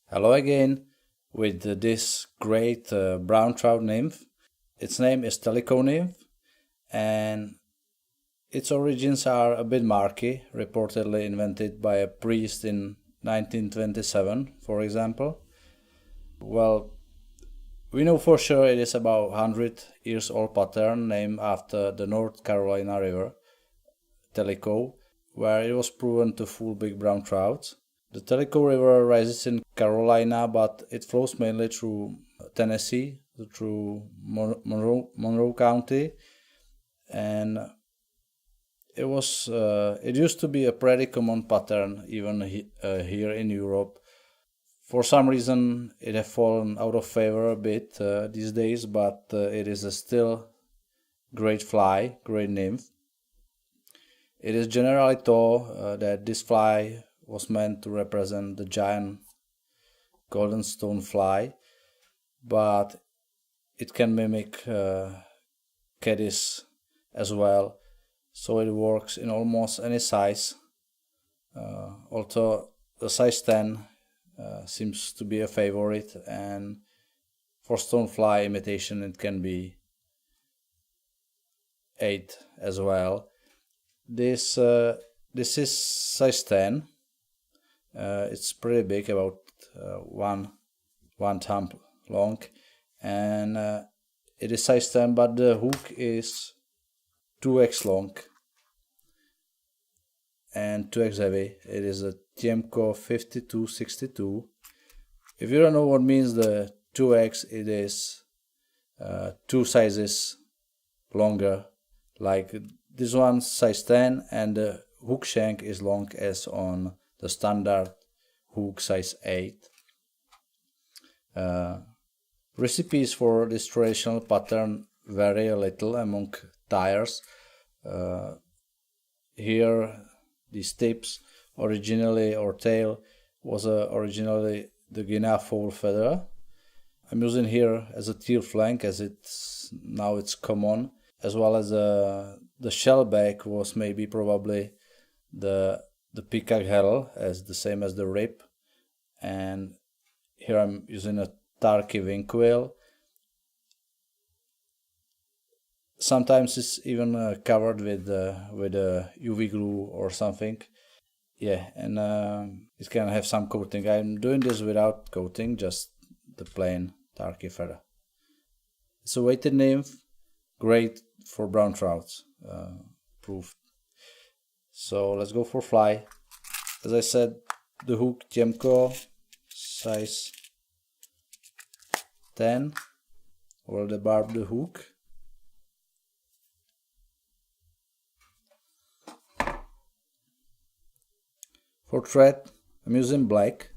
Hello again with this great brown trout nymph. Its name is Tellico nymph and its origins are a bit murky, reportedly invented by a priest in 1927, for example. Well, we know for sure it is about 100 years old pattern named after the North Carolina River, Tellico, where it was proven to fool big brown trouts. The Tellico River rises in Carolina, but it flows mainly through Tennessee, through Monroe County, and it used to be a pretty common pattern even here in Europe. For some reason, it has fallen out of favor a bit these days, but it is a still great fly, great nymph. It is generally thought that this fly was meant to represent the giant golden stonefly, but it can mimic caddies as well, so it works in almost any size. Although the size 10 seems to be a favorite, and for stonefly imitation it can be 8 as well. This is size 10. It's pretty big, about one thumb long, and it is size 10, but the hook is 2x long and 2x heavy. It is a Tiemco 5262. If you don't know what means the 2x, it is 2 sizes longer, like this one size 10, and the hook shank is long as on the standard hook size 8. Recipes for this traditional pattern vary a little among tyres. Here these tips originally, or tail, was originally the guinea fowl feather. I'm using here as a Teal Flank, as it's common, as well as the Shellback was probably the Peacock herl, as the same as the rip, and here I'm using a Turkey wing Quill. Sometimes it's even covered with a UV glue or something. Yeah, and it can have some coating. I'm doing this without coating, just the plain turkey feather. It's a weighted nymph, great for brown trouts, proved. So let's go for fly. As I said, the hook Tiemco size 10, or the barb the hook. For thread, I'm using black,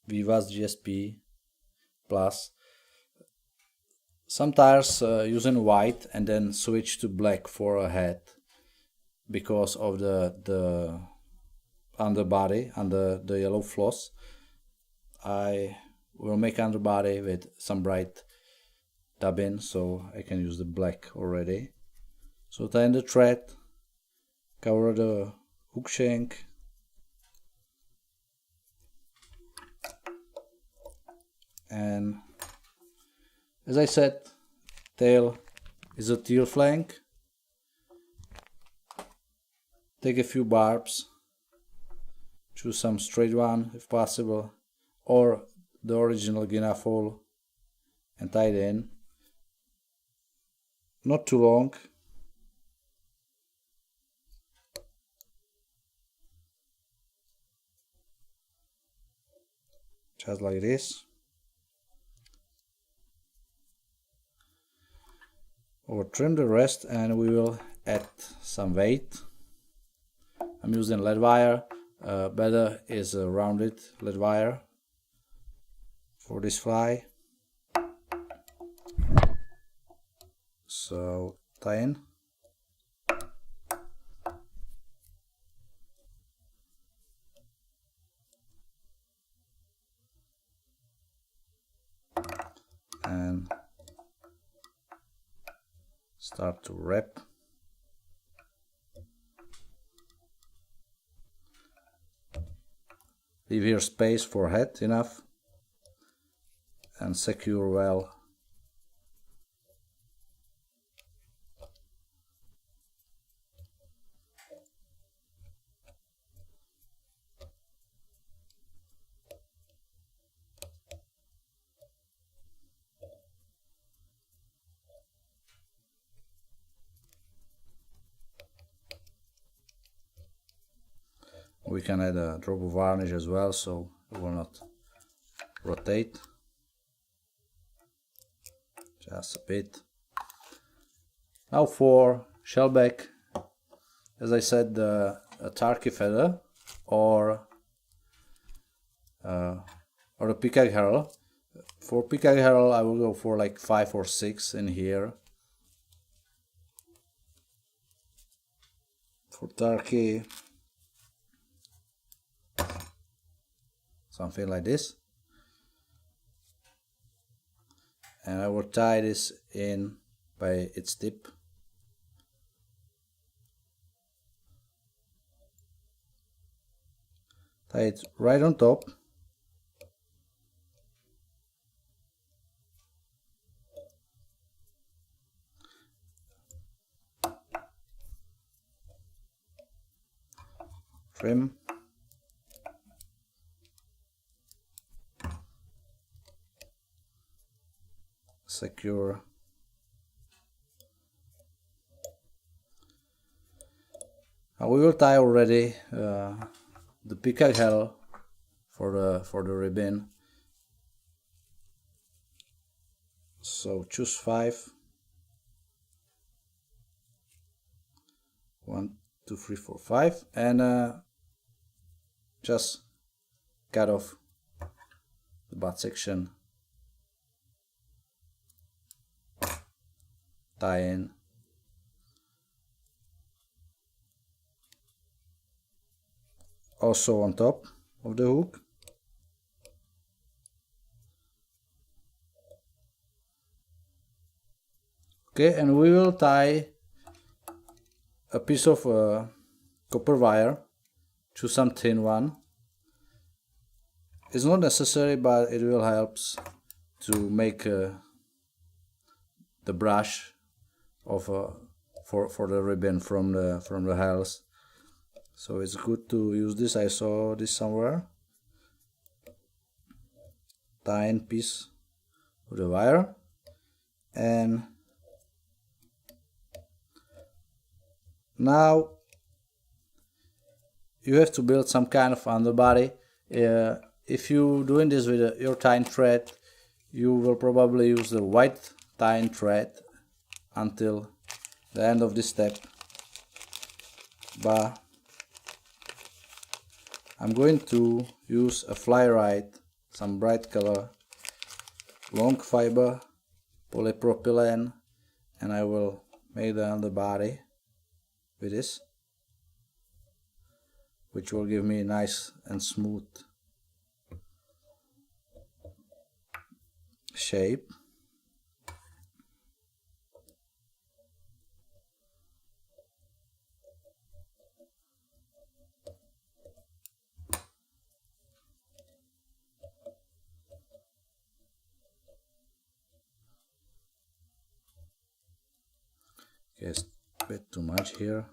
Veevus G.S.P plus. Some tyres using white and then switch to black for a head because of the underbody under the yellow floss. I will make underbody with some bright dubbing, so I can use the black already. So tighten the thread, cover the hook shank, and as I said, tail is a Teal Flank. Take a few barbs, choose some straight one if possible, or the original guinea fowl, and tie it in. Not too long. Just like this. Or trim the rest and we will add some weight. I'm using lead wire. Better is a rounded lead wire for this fly. So tie in. And start to wrap. Leave here space for head enough and secure well. We can add a drop of varnish as well, so it will not rotate. Just a bit. Now for Shellback, as I said, a turkey feather or a Peacock herl. For Peacock herl, I will go for like 5 or 6 in here. For turkey, something like this, and I will tie this in by its tip. Tie it right on top. Trim. Secure. And we will tie already the Peacock herl for the ribbon. So choose 5. 1, 2, 3, 4, 5, and just cut off the butt section. Tie in. Also on top of the hook. Okay, and we will tie a piece of copper wire, choose some thin one. It's not necessary, but it will help to make the brush of for the ribbon from the herls. So it's good to use this. I saw this somewhere. Tiny piece of the wire, and now you have to build some kind of underbody. If you're doing this with your tying thread, you will probably use the white tying thread until the end of this step, but I'm going to use a Fly-rite, some bright color, long fiber polypropylene, and I will make the underbody with this, which will give me nice and smooth shape. Yes, a bit too much here.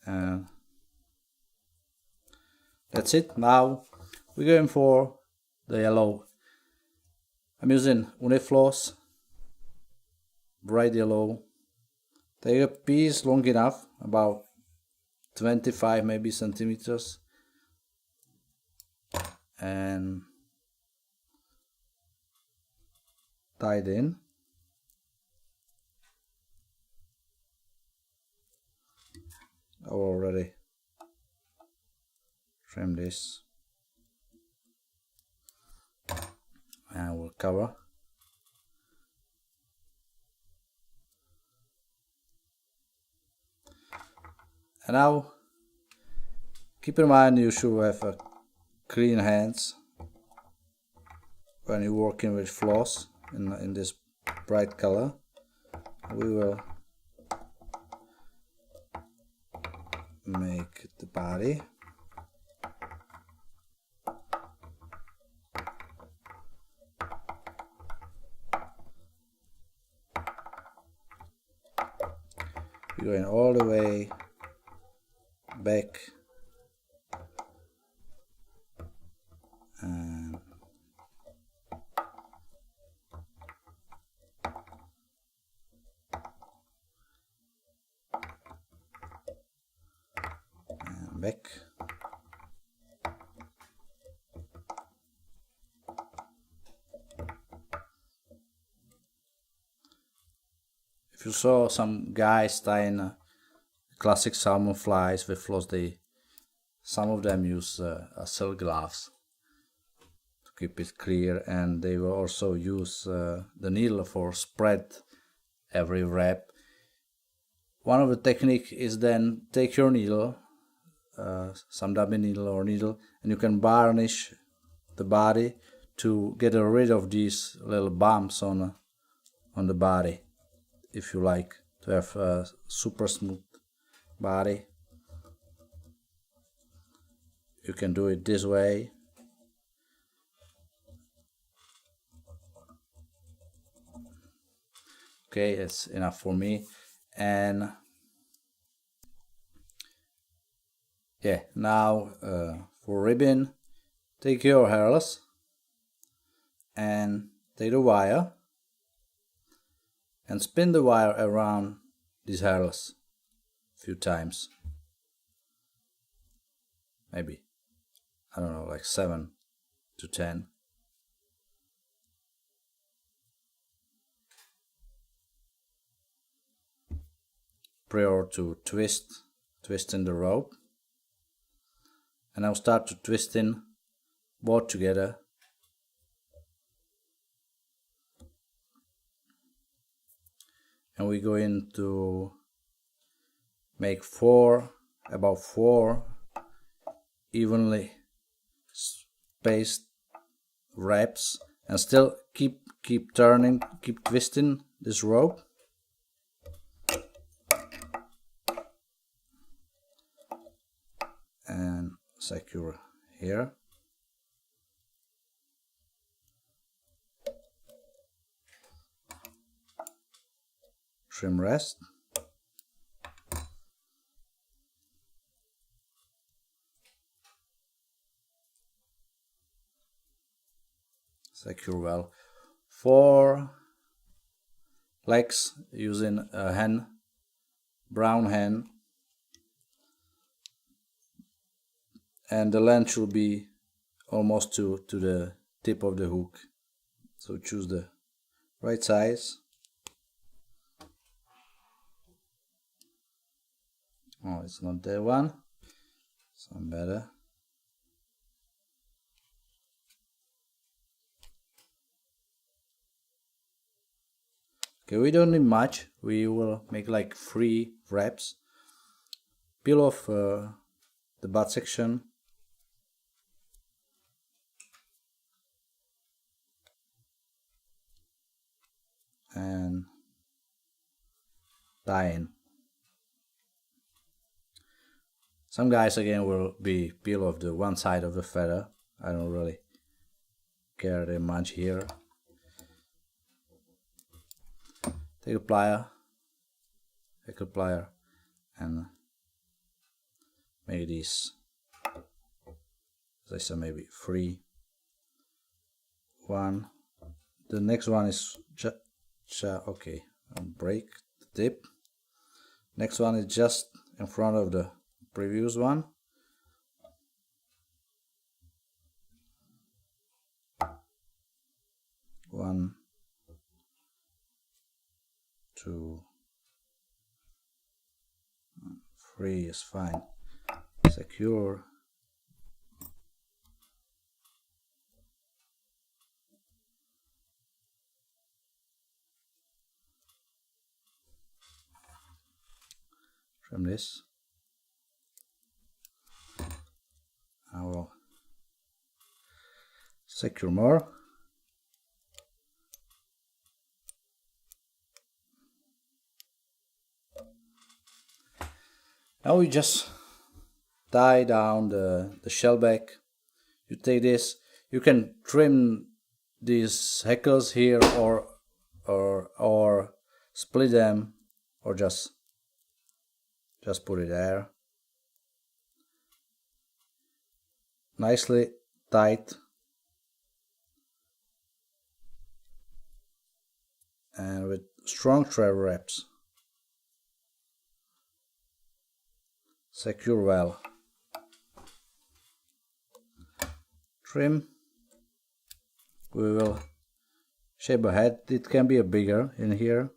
And that's it. Now we're going for the yellow. I'm using UNI-Floss, bright yellow. Take a piece long enough, about 25 maybe centimeters, and tie it in. I already trim this, and we'll cover. And now Keep in mind you should have clean hands when you're working with floss in this bright color. We will make the body. We're going all the way back and back. If you saw some guys tying classic salmon flies with floss, some of them use silk gloves to keep it clear, and they will also use the needle for spread every wrap. One of the technique is then take your needle, some dummy needle or needle, and you can varnish the body to get rid of these little bumps on the body. If you like to have a super smooth body, you can do it this way. Okay, it's enough for me. And yeah, now for ribbon, take your herls and take the wire and spin the wire around these herls a few times. Maybe, I don't know, like 7 to 10. Prior to twisting the rope. And I'll start to twisting both together. And we're going to make about four evenly spaced wraps, and still keep turning, keep twisting this rope. And secure here. Trim rest. Secure well. 4 legs using a hen, brown hen, and the length should be almost to the tip of the hook. So choose the right size. Oh, it's not that one. Some better. Okay, we don't need much. We will make like 3 wraps. Peel off the butt section. And tie in. Some guys again will be peel off the one side of the feather. I don't really care that much here. Take a plier, and make these, as I said, maybe 3. 1. The next one is okay. I'll break the tip. Next one is just in front of the previous one. One, 2, 3 is fine. Secure. Trim this. secure more. Now we just tie down the shellback. You take this, you can trim these hackles here or split them, or just put it there. Nicely tight. And with strong travel wraps. Secure well. Trim. We will shape a head. It can be a bigger in here.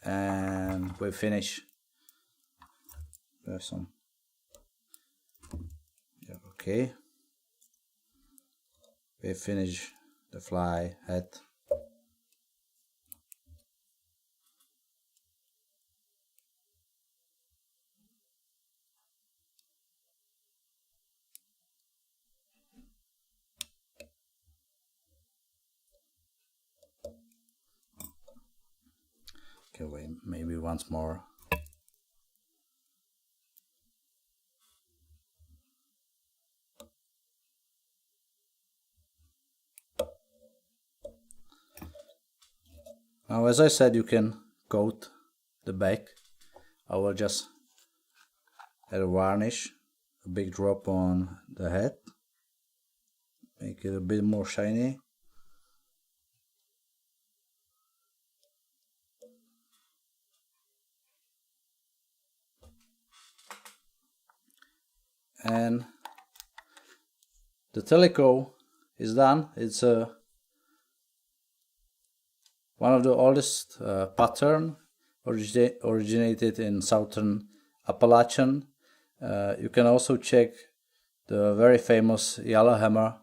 And we finish. There's some. Yeah, okay. We finish the fly head. Okay, wait, maybe once more. Now, as I said, you can coat the back. I will just add a varnish, a big drop on the head, make it a bit more shiny. And the Tellico is done. It's one of the oldest pattern, originated in southern Appalachian. You can also check the very famous Yellowhammer,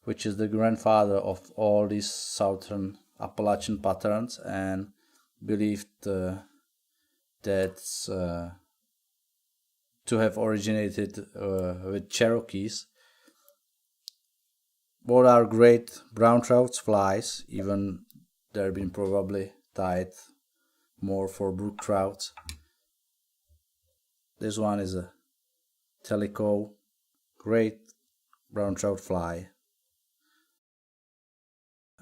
which is the grandfather of all these southern Appalachian patterns, and believed that's to have originated with Cherokees. Both are great brown trout flies, even they've been probably tied more for brook trout. This one is a Tellico, great brown trout fly.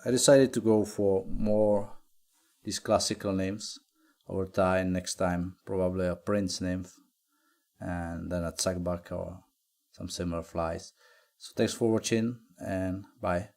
I decided to go for more these classical nymphs over time. Next time probably a prince nymph, and then a Czechback or some similar flies. So thanks for watching, and bye.